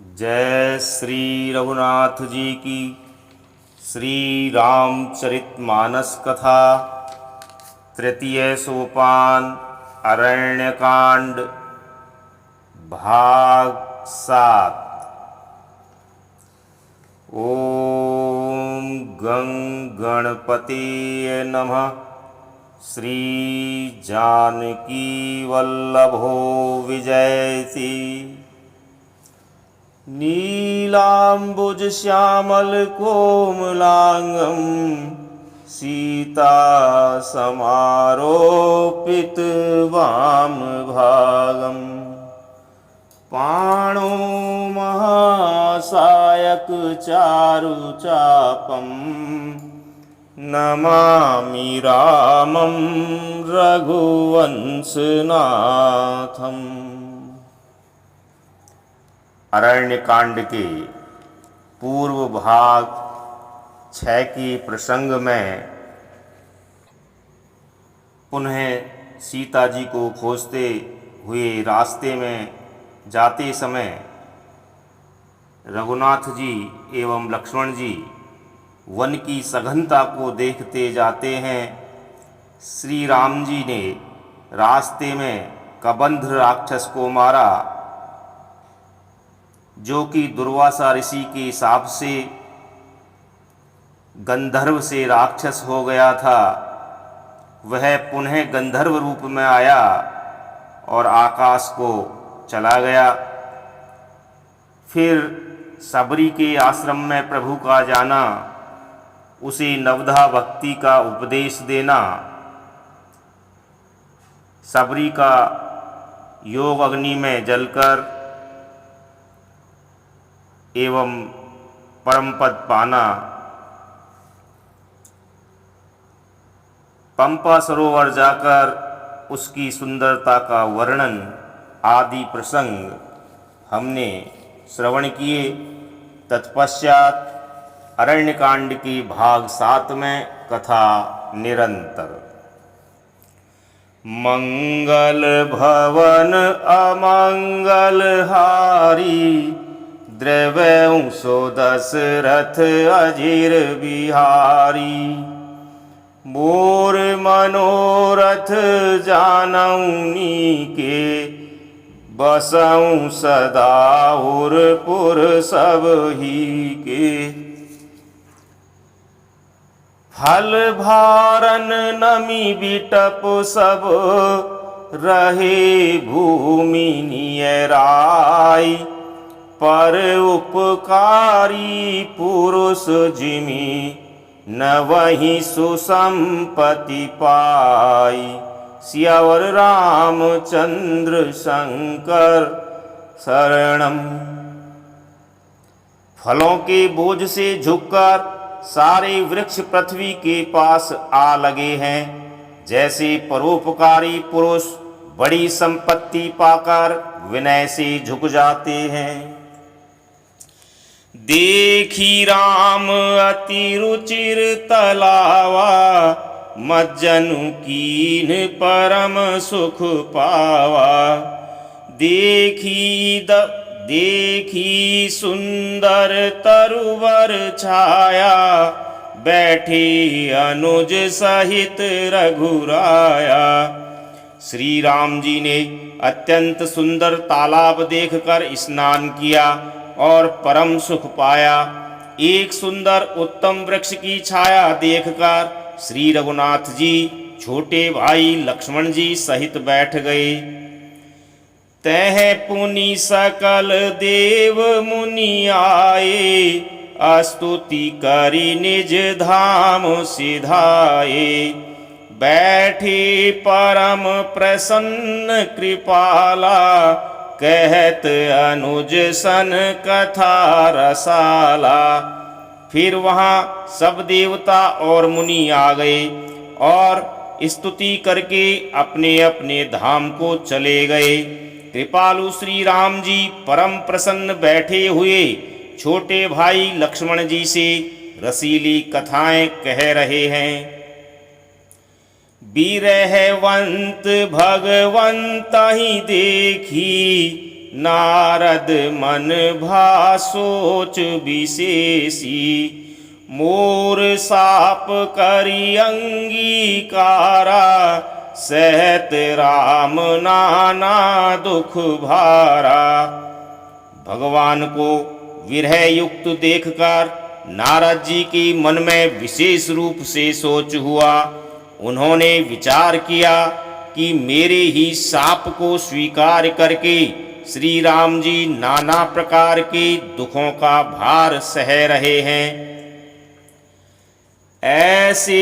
जय श्री रघुनाथ जी की। श्री रामचरितमानस कथा तृतीय सोपान अरण्यकांड भाग 7। ओम गं गणपतिये नमः। श्री जानकी वल्लभो विजयति। नीलाम्बुज श्यामल कोमलांगं सीता समारोपित वाम भागं पाणो महासायक चारुचापं नमामि रामं रघुवंशनाथम्। अरण्य कांड के पूर्व भाग 6 के प्रसंग में पुनः सीता जी को खोजते हुए रास्ते में जाते समय रघुनाथ जी एवं लक्ष्मण जी वन की सघनता को देखते जाते हैं। श्री राम जी ने रास्ते में कबंध राक्षस को मारा, जो कि दुर्वासा ऋषि के शाप से गंधर्व से राक्षस हो गया था। वह पुनः गंधर्व रूप में आया और आकाश को चला गया। फिर सबरी के आश्रम में प्रभु का जाना, उसे नवधा भक्ति का उपदेश देना, सबरी का योग अग्नि में जलकर एवं परम पद पाना, पंपा सरोवर जाकर उसकी सुंदरता का वर्णन आदि प्रसंग हमने श्रवण किए। तत्पश्चात अरण्यकांड की भाग 7 में कथा निरंतर। मंगल भवन अमंगल हारी, द्रवंशो दशरथ अजिर बिहारी। मोर मनोरथ जानौनी के, बसऊँ सदा उरपुर सब ही के। फल भारन नमी बिटप सब, रहे भूमि नियराई। पर उपकारी पुरुष जिमि, न वही सुसंपत्ति पाई। सियावर रामचंद्र शंकर शरणम। फलों के बोझ से झुककर सारे वृक्ष पृथ्वी के पास आ लगे हैं। जैसे परोपकारी पुरुष बड़ी संपत्ति पाकर विनय से झुक जाते हैं। देखी राम अति रुचिर तलावा, मज्जनु कीन परम सुख पावा। देखी सुंदर तरुवर छाया, बैठे अनुज सहित रघुराया। श्री राम जी ने अत्यंत सुंदर तालाब देखकर स्नान किया और परम सुख पाया। एक सुंदर उत्तम वृक्ष की छाया देखकर श्री रघुनाथ जी छोटे भाई लक्ष्मण जी सहित बैठ गए। तह पुनि सकल देव मुनि आए, स्तुति करी निज धाम सिधाए। बैठे परम प्रसन्न कृपाला, कहत अनुज सन कथा रसाला। फिर वहाँ सब देवता और मुनि आ गए और स्तुति करके अपने अपने धाम को चले गए। कृपालु श्री राम जी परम प्रसन्न बैठे हुए छोटे भाई लक्ष्मण जी से रसीली कथाएं कह रहे हैं। बिरहवंत भगवंत ही देखी, नारद मन भा सोच विशेषी, मोर साप करी अंगीकारा, सहत राम नाना दुख भारा। भगवान को विरह युक्त देखकर नारद जी के मन में विशेष रूप से सोच हुआ। उन्होंने विचार किया कि मेरे ही शाप को स्वीकार करके श्री राम जी नाना प्रकार के दुखों का भार सह रहे हैं। ऐसे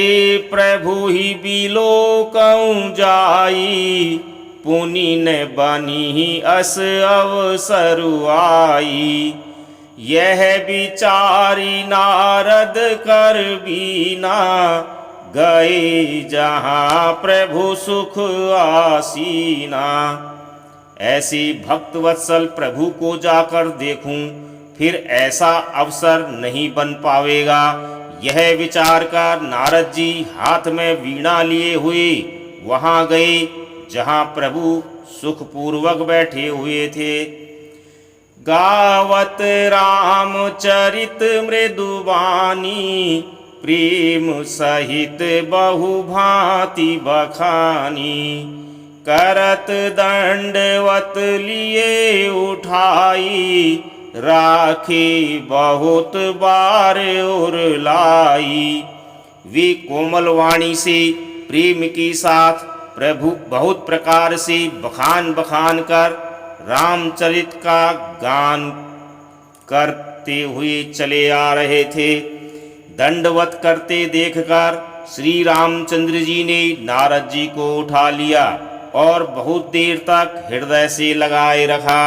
प्रभु ही बिलोकऊं जाई, पुनि न बनी अस अवसर आई। यह विचारी नारद कर बीना, गए जहाँ प्रभु सुख आसीना। ऐसे भक्त वत्सल प्रभु को जाकर देखूं, फिर ऐसा अवसर नहीं बन पावेगा। यह विचार कर नारद जी हाथ में वीणा लिए हुए वहाँ गए जहाँ प्रभु सुखपूर्वक बैठे हुए थे। गावत रामचरित मृदुबानी, प्रेम सहित बहु भांति बखानी। करत दंडवत लिए उठाई, राखी बहुत बार और लाई। वे कोमल वाणी से प्रेम के साथ प्रभु बहुत प्रकार से बखान बखान कर रामचरित का गान करते हुए चले आ रहे थे। दंडवत करते देखकर श्री रामचंद्र जी ने नारद जी को उठा लिया और बहुत देर तक हृदय से लगाए रखा।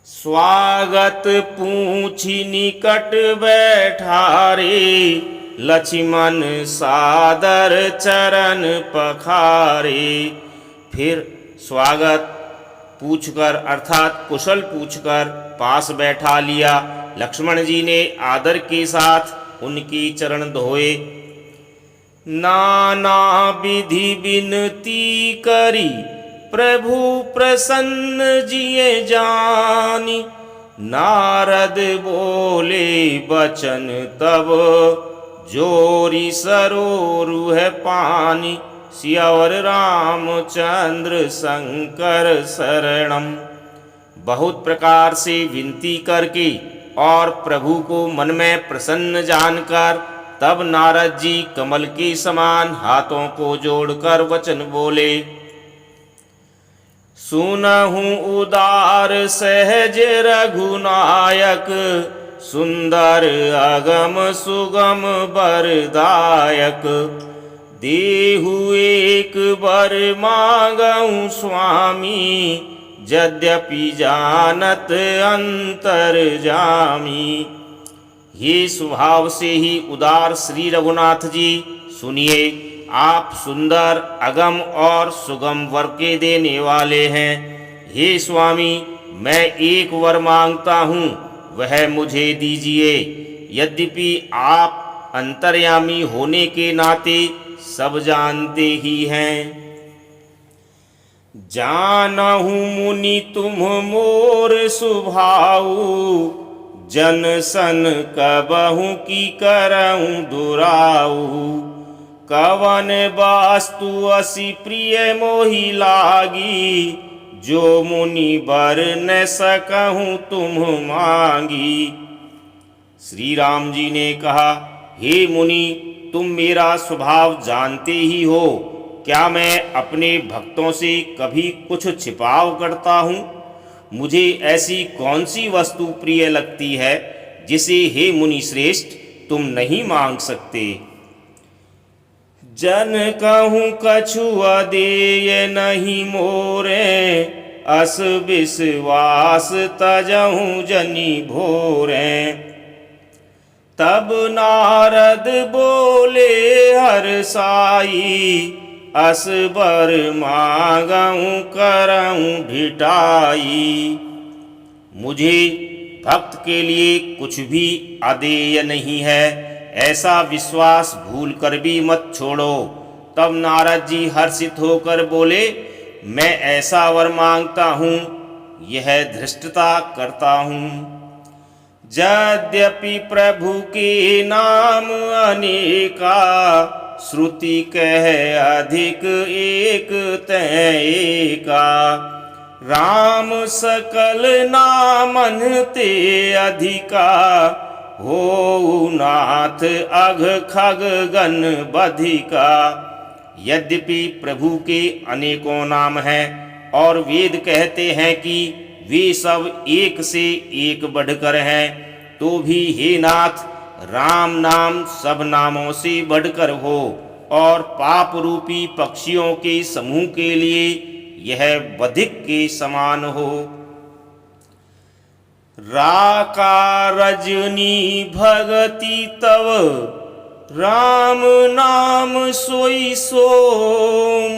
स्वागत पूछी निकट बैठारे, लक्ष्मण सादर चरण पखारे। फिर स्वागत पूछकर अर्थात कुशल पूछकर पास बैठा लिया। लक्ष्मण जी ने आदर के साथ उनकी चरण धोए। नाना विधि विनती करी, प्रभु प्रसन्न जिए जानी। नारद बोले बचन तब, जोरी सरोरुह पानी। सियावर रामचंद्र शंकर शरणम। बहुत प्रकार से विनती करके और प्रभु को मन में प्रसन्न जानकर तब नारद जी कमल के समान हाथों को जोड़कर वचन बोले। सुनहूं उदार सहज रघुनायक, सुंदर अगम सुगम बरदायक। देहु एक बर मांगऊं स्वामी, यद्यपि जानत अंतर जामी। ये स्वभाव से ही उदार श्री रघुनाथ जी, सुनिए, आप सुंदर अगम और सुगम वर के देने वाले हैं। हे स्वामी, मैं एक वर मांगता हूँ, वह मुझे दीजिए। यद्यपि आप अंतर्यामी होने के नाते सब जानते ही हैं। जानहु मुनि तुम मोर सुभाऊ, जन सन कबहु की करऊं दुराऊ। कवन वास्तु असी प्रिय मोहि लागी, जो मुनि बर न सकहूं तुम मांगी। श्री राम जी ने कहा, हे मुनि, तुम मेरा स्वभाव जानते ही हो। क्या मैं अपने भक्तों से कभी कुछ छिपाव करता हूँ? मुझे ऐसी कौन सी वस्तु प्रिय लगती है जिसे हे मुनि श्रेष्ठ तुम नहीं मांग सकते। जन कहूँ कछु अदेय नहीं मोरे, अस विश्वास तजहूँ जनी भोरे। तब नारद बोले हर साई, अस बर मांगऊं करऊं ढिठाई। मुझे भक्त के लिए कुछ भी अदेय नहीं है, ऐसा विश्वास भूल कर भी मत छोड़ो। तब नारद जी हर्षित होकर बोले, मैं ऐसा वर मांगता हूँ यह धृष्टता करता हूँ। यद्यपि प्रभु के नाम अनेका, श्रुति कह अधिक एक तै एका। राम सकल नामन ते अधिका, हो नाथ अघ खग गण बधिका। यद्यपि प्रभु के अनेकों नाम हैं और वेद कहते हैं कि वे सब एक से एक बढ़कर हैं, तो भी हे नाथ राम नाम सब नामों से बढ़कर हो और पाप रूपी पक्षियों के समूह के लिए यह बधिक के समान हो। राका रजनी भगति तव, राम नाम सोई सोम।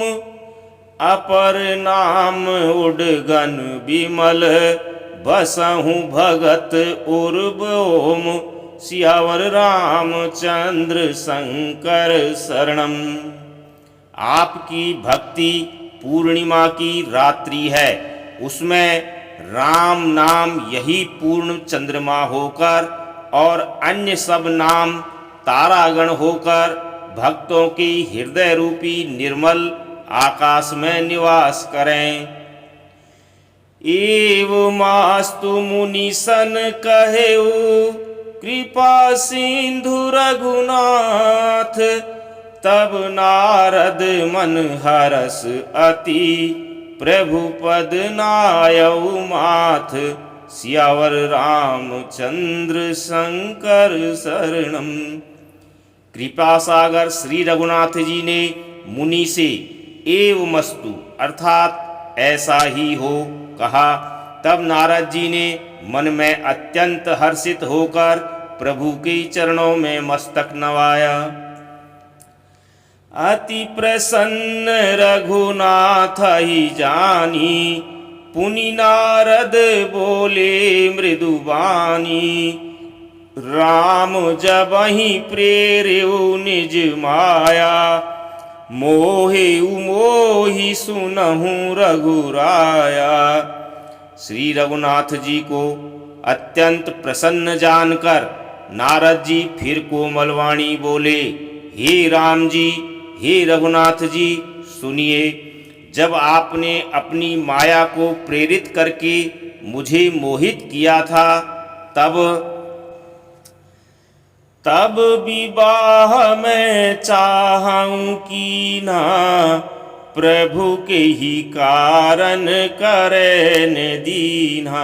अपर नाम उडगन विमल, बसहु भगत उर्वोम। सियावर रामचंद्र शंकर शरणम। आपकी भक्ति पूर्णिमा की रात्रि है, उसमें राम नाम यही पूर्ण चंद्रमा होकर और अन्य सब नाम तारागण होकर भक्तों के हृदय रूपी निर्मल आकाश में निवास करें। एवमास्तु मुनि सन कहेउ, कृपा सिंधु रघुनाथ। तब नारद मन हरस अति, प्रभु पद नायउ माथ। सियावर रामचंद्र शंकर शरणम। कृपा सागर श्री रघुनाथ जी ने मुनि से एवमस्तु अर्थात ऐसा ही हो कहा। तब नारद जी ने मन में अत्यंत हर्षित होकर प्रभु के चरणों में मस्तक नवाया। अति प्रसन्न रघुनाथ ही जानी, पुनि नारद बोले मृदुबानी। राम जबहि प्रेर्यु निज माया, मोहेउ मोहि सुनहु रघुराया। श्री रघुनाथ जी को अत्यंत प्रसन्न जानकर नारद जी फिर कोमलवाणी बोले, हे राम जी, हे रघुनाथ जी, सुनिए। जब आपने अपनी माया को प्रेरित करके मुझे मोहित किया था, तब विवाह में चाहूं की ना, प्रभु के ही कारण करेन दीना।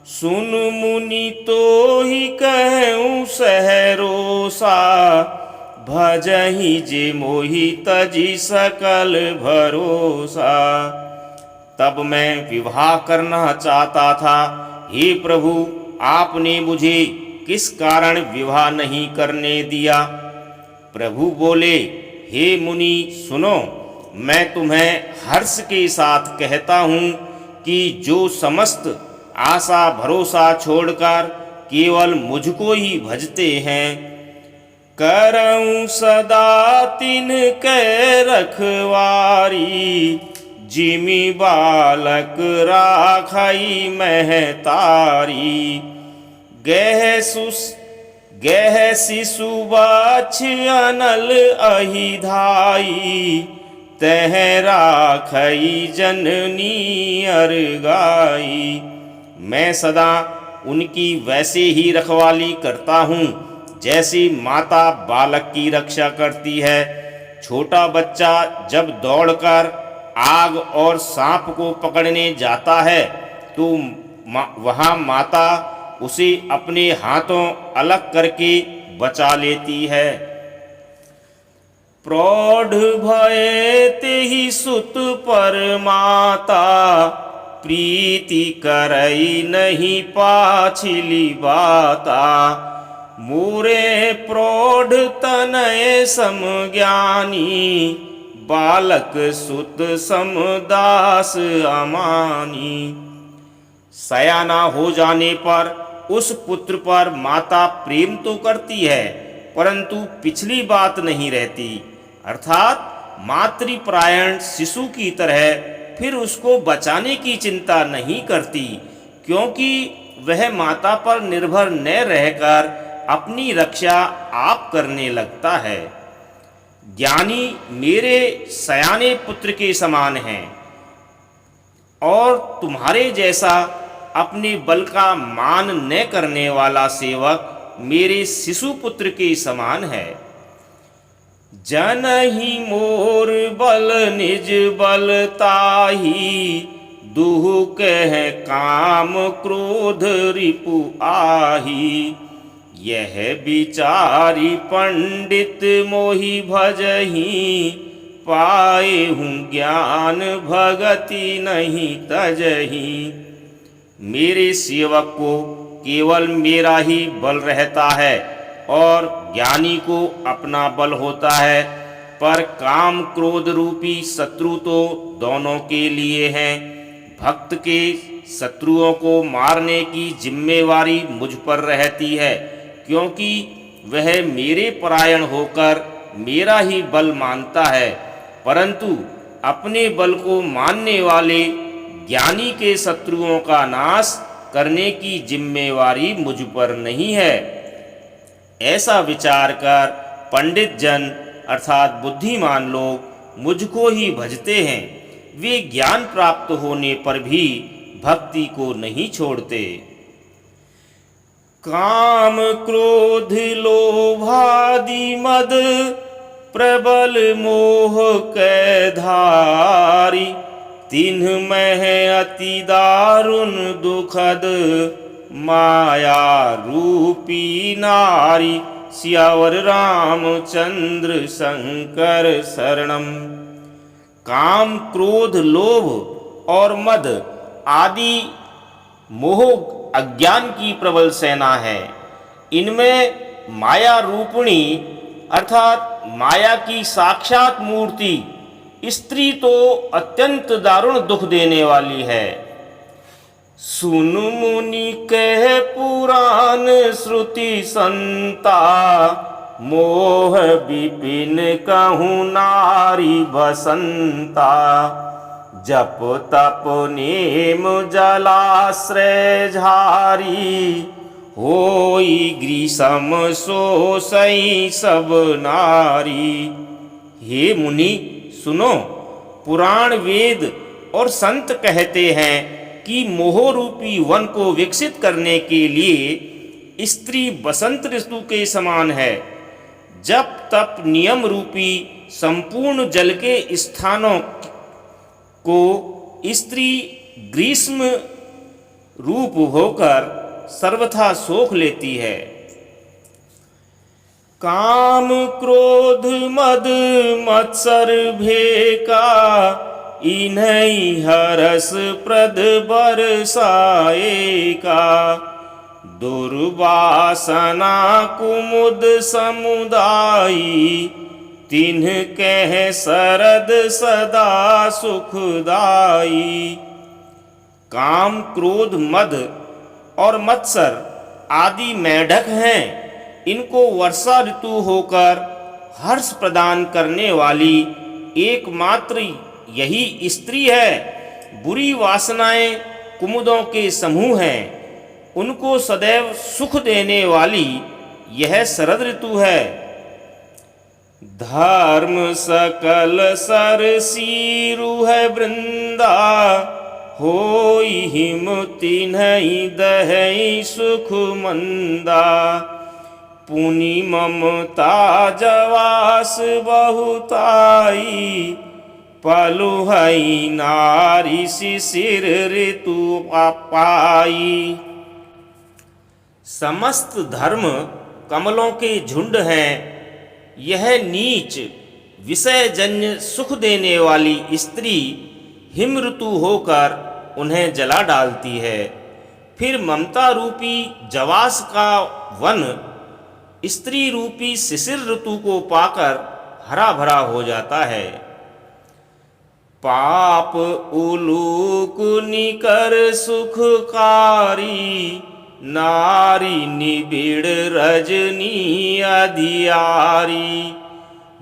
सुन मुनि तो ही कहूँ सहरोसा, भजहि जे मोहि तजी सकल भरोसा। तब मैं विवाह करना चाहता था, हे प्रभु आपने मुझे किस कारण विवाह नहीं करने दिया। प्रभु बोले, हे मुनि सुनो, मैं तुम्हें हर्ष के साथ कहता हूँ कि जो समस्त आशा भरोसा छोड़कर केवल मुझको ही भजते हैं, करऊं सदा तिनके रखवारी। जिमि बालक राखई महतारी, गह शिशु बाछ अनल अहि धाई। तह राखई जननी अरगाई। मैं सदा उनकी वैसे ही रखवाली करता हूँ जैसी माता बालक की रक्षा करती है। छोटा बच्चा जब दौड़कर आग और सांप को पकड़ने जाता है तो वहाँ माता उसे अपने हाथों अलग करके बचा लेती है। प्रौढ़ भये तेहि सुत पर माता, प्रीति करई नहीं पाछिली बाता। मोरे प्रौढ़ तनय सम ज्ञानी, बालक सुत सम दास अमानी। सयाना हो जाने पर उस पुत्र पर माता प्रेम तो करती है, परंतु पिछली बात नहीं रहती, अर्थात मातृपरायण शिशु की तरह फिर उसको बचाने की चिंता नहीं करती, क्योंकि वह माता पर निर्भर न रहकर अपनी रक्षा आप करने लगता है। ज्ञानी मेरे सयाने पुत्र के समान हैं और तुम्हारे जैसा अपने बल का मान न करने वाला सेवक मेरे शिशु पुत्र के समान है। जनहि मोर बल निज बल ताही, दुहु कह काम क्रोध रिपु आही। यह विचारी पंडित मोहि भजही, पाए हूँ ज्ञान भगति नहीं तजही। मेरे सेवक को केवल मेरा ही बल रहता है और ज्ञानी को अपना बल होता है, पर काम क्रोध रूपी शत्रु तो दोनों के लिए हैं। भक्त के शत्रुओं को मारने की जिम्मेवारी मुझ पर रहती है, क्योंकि वह मेरे परायण होकर मेरा ही बल मानता है, परंतु अपने बल को मानने वाले ज्ञानी के शत्रुओं का नाश करने की जिम्मेवारी मुझ पर नहीं है। ऐसा विचार कर पंडित जन अर्थात बुद्धिमान लोग मुझको ही भजते हैं। वे ज्ञान प्राप्त होने पर भी भक्ति को नहीं छोड़ते। काम क्रोध लोभादि मद, प्रबल मोह कै धारी। तिन्ह में अति दारुण दुखद, माया रूपी नारी। सियावर रामचंद्र शंकर शरणम। काम क्रोध लोभ और मद आदि मोह अज्ञान की प्रबल सेना है। इनमें माया रूपिणी अर्थात माया की साक्षात मूर्ति स्त्री तो अत्यंत दारुण दुख देने वाली है। सुन मुनि कह पुराण श्रुति संता, मोह विपिन कहूँ नारी बसंता। जप तप नेम जलाश्रय झारी, होई ग्रीसम सोसई सब नारी। हे मुनि सुनो, पुराण वेद और संत कहते हैं कि मोह रूपी वन को विकसित करने के लिए स्त्री बसंत ऋतु के समान है। जप तप नियम रूपी संपूर्ण जल के स्थानों को स्त्री ग्रीष्म रूप होकर सर्वथा सोख लेती है। काम क्रोध मद मत्सर भेका, इन्हीं हरस प्रद बरसाए का। दुर्वासना कुमुद समुदायी, तिन्ह कह शरद सदा सुखदाई। काम क्रोध मद और मत्सर आदि मेढक हैं। इनको वर्षा ऋतु होकर हर्ष प्रदान करने वाली एकमात्र यही स्त्री है। बुरी वासनाएं कुमुदों के समूह हैं। उनको सदैव सुख देने वाली यह शरद ऋतु है। धर्म सकल सर सीरु है वृंदा, होई हिम तिन्हि दहई सुख मंदा। पुनि ममता जवास बहुताई, पलुहई नारी शिशिर ऋतु पाई। समस्त धर्म कमलों के झुंड हैं। यह नीच विषयजन्य सुख देने वाली स्त्री हिम ऋतु होकर उन्हें जला डालती है। फिर ममता रूपी जवास का वन स्त्री रूपी शिशिर ऋतु को पाकर हरा भरा हो जाता है। पाप उलूक निकर सुखकारी, नारी निबिड़ रजनी अधियारी।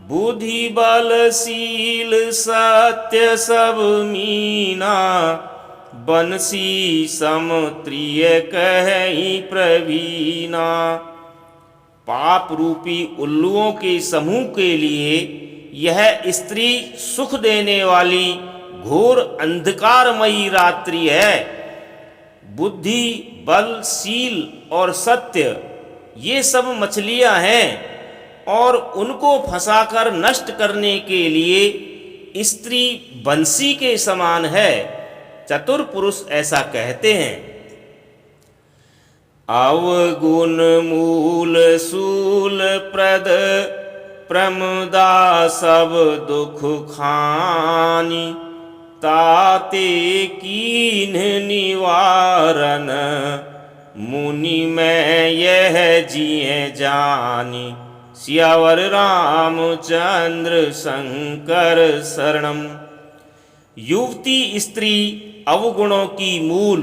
बुद्धि बलशील सत्य सब मीना, बंसी सम त्रिय कहि प्रवीणा। पाप रूपी उल्लुओं के समूह के लिए यह स्त्री सुख देने वाली घोर अंधकारमयी रात्रि है। बुद्धि, बल, शील और सत्य ये सब मछलियां हैं और उनको फंसाकर नष्ट करने के लिए स्त्री बंसी के समान है। चतुर पुरुष ऐसा कहते हैं। अवगुण मूल सूल प्रद, प्रमदा सब दुख खानी, ताते कीन निवारण, मुनि में यह जिए जानी। सियावर रामचंद्र शंकर शरणम। युवती स्त्री अवगुणों की मूल,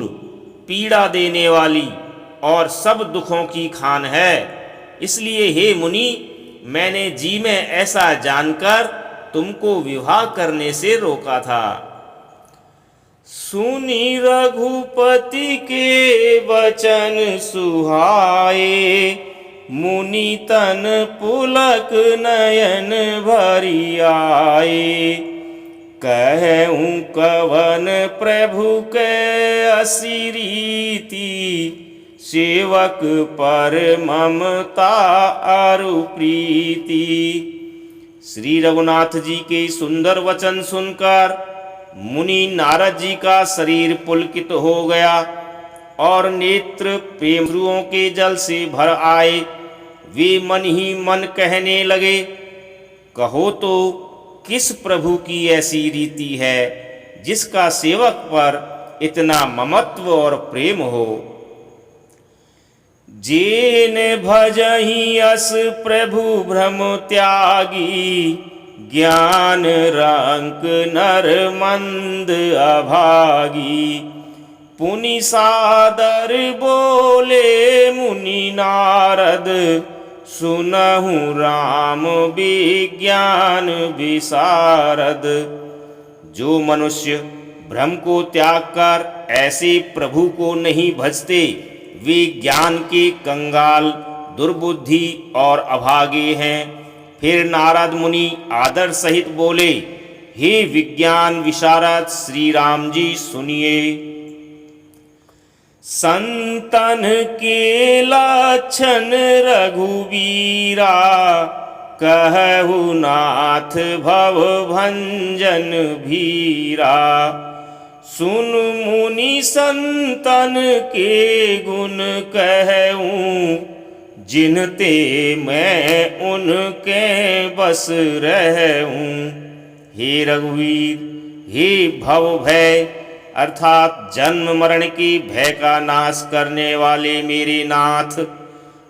पीड़ा देने वाली और सब दुखों की खान है। इसलिए हे मुनि, मैंने जी में ऐसा जानकर तुमको विवाह करने से रोका था। सुनी रघुपति के वचन सुहाए, मुनि तन पुलक नयन भरि आए। कहूँ कवन प्रभु के असी रीति, सेवक पर ममता अरु प्रीति। श्री रघुनाथ जी के सुंदर वचन सुनकर मुनि नारद जी का शरीर पुलकित हो गया और नेत्र प्रेमरुओं के जल से भर आए। वे मन ही मन कहने लगे, कहो तो किस प्रभु की ऐसी रीति है जिसका सेवक पर इतना ममत्व और प्रेम हो। जेन भजहि अस प्रभु भ्रम त्यागी, ज्ञान रंक नर मंद अभागी। पुनि सादर बोले मुनि नारद, सुनहु राम विज्ञान विशारद। जो मनुष्य भ्रम को त्याग कर ऐसे प्रभु को नहीं भजते, वे ज्ञान के कंगाल, दुर्बुद्धि और अभागे हैं। फिर नारद मुनि आदर सहित बोले, हे विज्ञान विशारद श्री राम जी सुनिए। संतन के लक्षण रघुवीरा, कहु नाथ भव भंजन भीरा। सुन मुनि संतन के गुण कहूँ, जिनते मैं उनके बस रहूँ। हे रघुवीर, हे भव भय अर्थात जन्म मरण के भय का नाश करने वाले मेरे नाथ,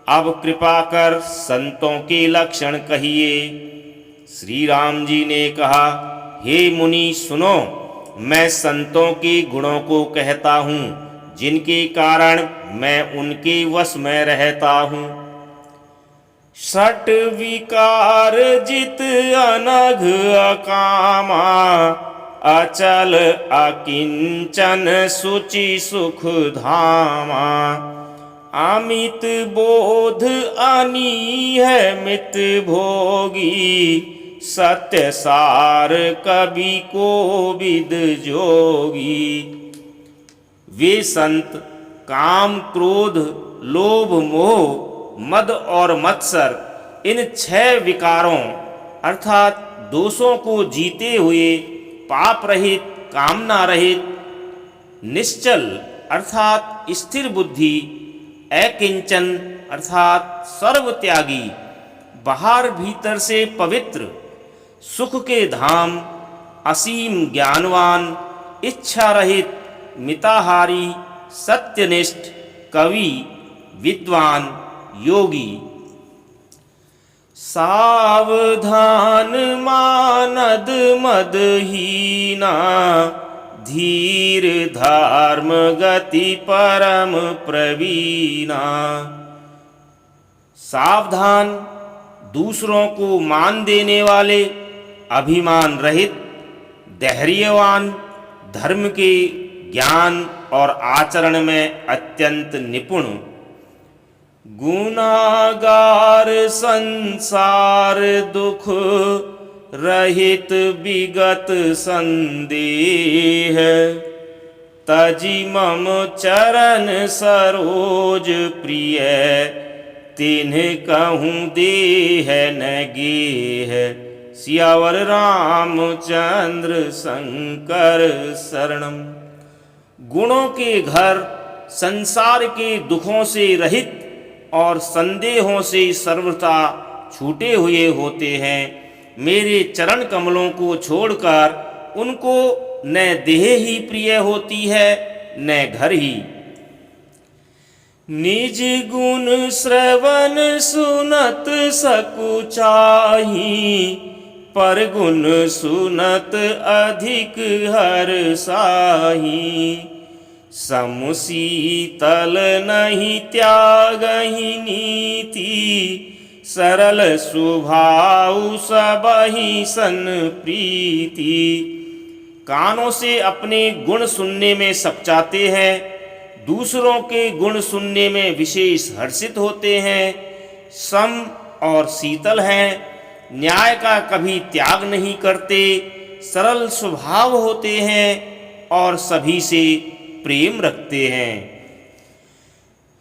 अब कृपा कर संतों के लक्षण कहिए। श्री राम जी ने कहा, हे मुनि सुनो, मैं संतों के गुणों को कहता हूँ, जिनके कारण मैं उनके वश में रहता हूँ। षट विकार जित अनघ अकामा, अचल अकिंचन सुचि सुख धामा। अमित बोध अनीह मित भोगी, सत्य सार कवि को विद जोगी। वे संत काम, क्रोध, लोभ, मोह, मद और मत्सर, इन 6 विकारों अर्थात दोषों को जीते हुए पाप रहित, कामना रहित, निश्चल अर्थात स्थिर बुद्धि, अकिंचन अर्थात सर्व त्यागी, बाहर भीतर से पवित्र, सुख के धाम, असीम ज्ञानवान, इच्छा रहित, मिताहारी, सत्यनिष्ठ, कवि, विद्वान, योगी। सावधान मानद मदहीना, धीर धर्म गति परम प्रवीणा। सावधान, दूसरों को मान देने वाले, अभिमान रहित, धैर्यवान, धर्म के ज्ञान और आचरण में अत्यंत निपुण, गुनागार संसार दुख रहित विगत संदेह, तजी मम चरण सरोज प्रिय, तिन्ह कहूँ देह न गेह। सियावर रामचंद्र शंकर शरणम। गुणों के घर संसार के दुखों से रहित और संदेहों से सर्वथा छूटे हुए होते हैं। मेरे चरण कमलों को छोड़कर उनको न देह ही प्रिय होती है न घर ही। निज गुण श्रवण सुनत सकुचाही, पर गुण सुनत अधिक हर्षाही। समशीतल नहीं त्यागहि नीति, सरल स्वभाव सबहि सन प्रीति। कानों से अपने गुण सुनने में सपचाते हैं, दूसरों के गुण सुनने में विशेष हर्षित होते हैं। सम और शीतल हैं, न्याय का कभी त्याग नहीं करते, सरल स्वभाव होते हैं और सभी से प्रेम रखते हैं।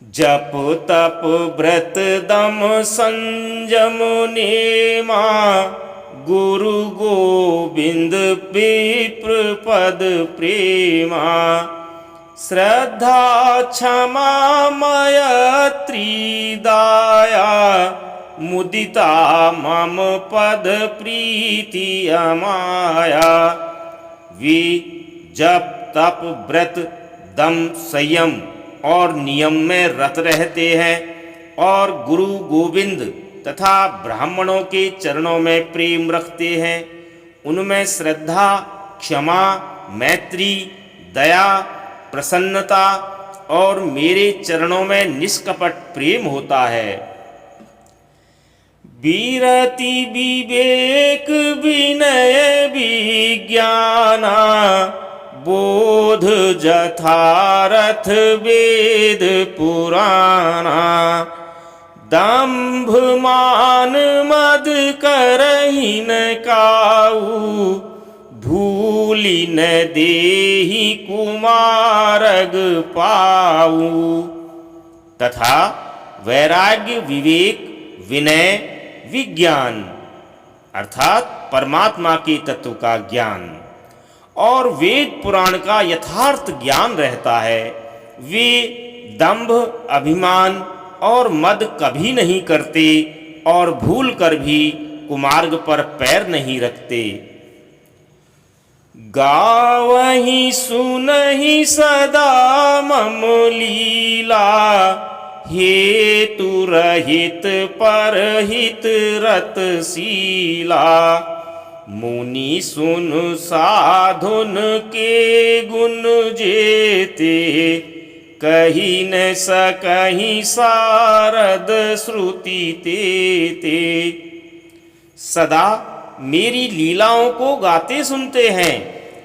जप तप व्रत दम संयम नेमा, गुरु गोविंद विप्र पद प्रेमा। श्रद्धा क्षमा मयत्री दया, मुदिता मम पद प्रीति अमाया। वे जप तप व्रत दम संयम और नियम में रत रहते हैं और गुरु गोविंद तथा ब्राह्मणों के चरणों में प्रेम रखते हैं। उनमें श्रद्धा, क्षमा, मैत्री, दया, प्रसन्नता और मेरे चरणों में निष्कपट प्रेम होता है। विरति विवेक विनय विज्ञाना, बोध जथारथ वेद पुराणा। दंभ मान मद करहि न काऊ, भूलि न देहि कुमारग पाऊ। तथा वैराग्य, विवेक, विनय, विज्ञान अर्थात परमात्मा के तत्व का ज्ञान और वेद पुराण का यथार्थ ज्ञान रहता है। वे दंभ, अभिमान और मद कभी नहीं करते और भूल कर भी कुमार्ग पर पैर नहीं रखते। गावहि सुनहि सदा मम लीला, हेतु रहित परहित रतशीला। मुनि सुन साधुन के गुण जेते, कही न सकहि सारद श्रुति तेते। सदा मेरी लीलाओं को गाते सुनते हैं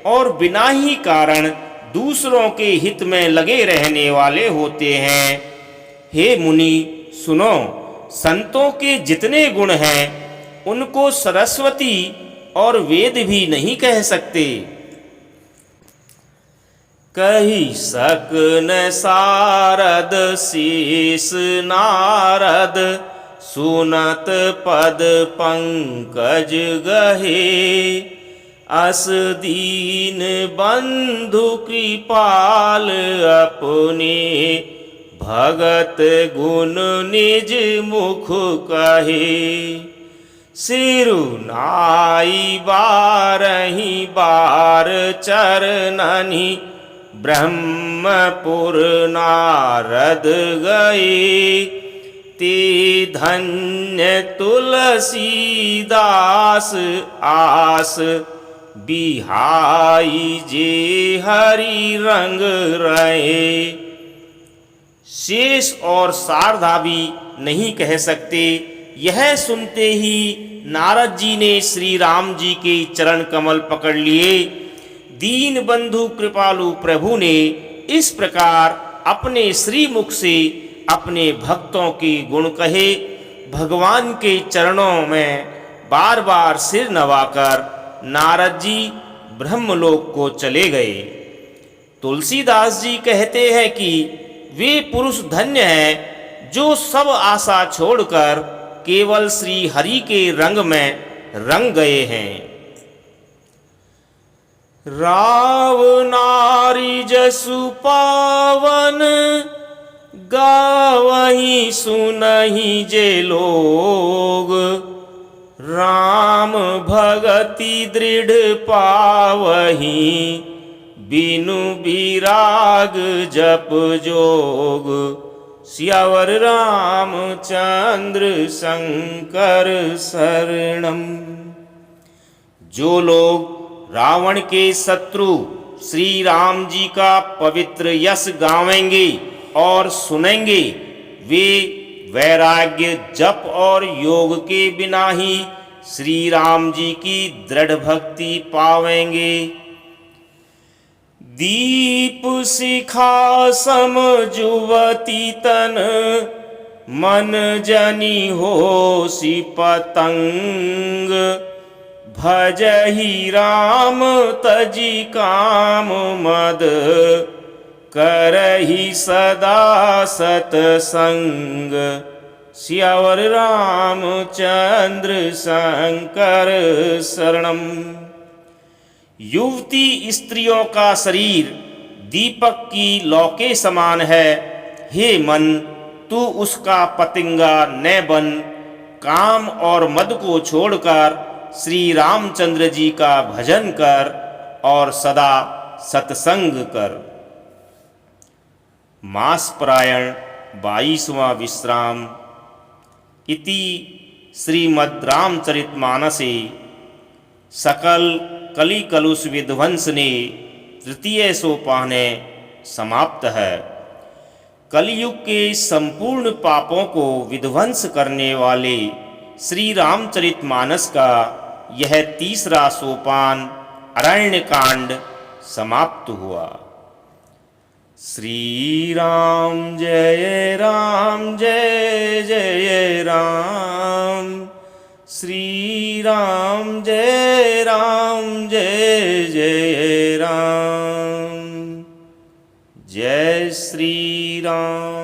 और बिना ही कारण दूसरों के हित में लगे रहने वाले होते हैं। हे मुनि सुनो, संतों के जितने गुण हैं उनको सरस्वती और वेद भी नहीं कह सकते। कही सक न सारद शेष नारद, सुनत पद पंकज गहे। अस दीन बंधु कृपाल अपने, भगत गुण निज मुख कहे। सिरुनाई बारही बार चरणनि, ब्रह्मपुर नारद गए। ते धन्य तुलसीदास आस, बिहाई जे हरि रंग रहे। शेष और शारदा भी नहीं कह सकते, यह सुनते ही नारद जी ने श्री राम जी के चरण कमल पकड़ लिए। दीन बंधु कृपालु प्रभु ने इस प्रकार अपने श्री मुख से अपने भक्तों के गुण कहे। भगवान के चरणों में बार बार सिर नवाकर नारद जी ब्रह्मलोक को चले गए। तुलसीदास जी कहते हैं कि वे पुरुष धन्य हैं जो सब आशा छोड़कर केवल श्री हरि के रंग में रंग गए हैं। राव नारी जसु पावन, गावहि सुनहि जे लोग। राम भगति दृढ़ पावहि, बिनु विराग जप जोग। सियावर रामचंद्र शंकर शरणम। जो लोग रावण के शत्रु श्री राम जी का पवित्र यश गावेंगे और सुनेंगे, वे वैराग्य जप और योग के बिना ही श्री राम जी की दृढ़ भक्ति पावेंगे। दीप शिखा सम जुवती तन, मन जनी होसी पतंग। भजहि राम तजी काम मद, करहि सदा सतसंग। सियावर रामचंद्र शंकर शरणम। युवती स्त्रियों का शरीर दीपक की लौ के समान है। हे मन, तू उसका पतंगा न बन। काम और मद को छोड़कर श्री रामचंद्र जी का भजन कर और सदा सत्संग कर। मास परायण 22वां विश्राम। इति श्रीमद् रामचरितमानसे सकल कलि कलुष विध्वंस ने तृतीय सोपाने समाप्त है। कलयुग के संपूर्ण पापों को विध्वंस करने वाले श्री रामचरितमानस का यह तीसरा सोपान अरण्य कांड समाप्त हुआ। श्री राम जय जय राम। श्री राम जय जय राम। जय श्री राम।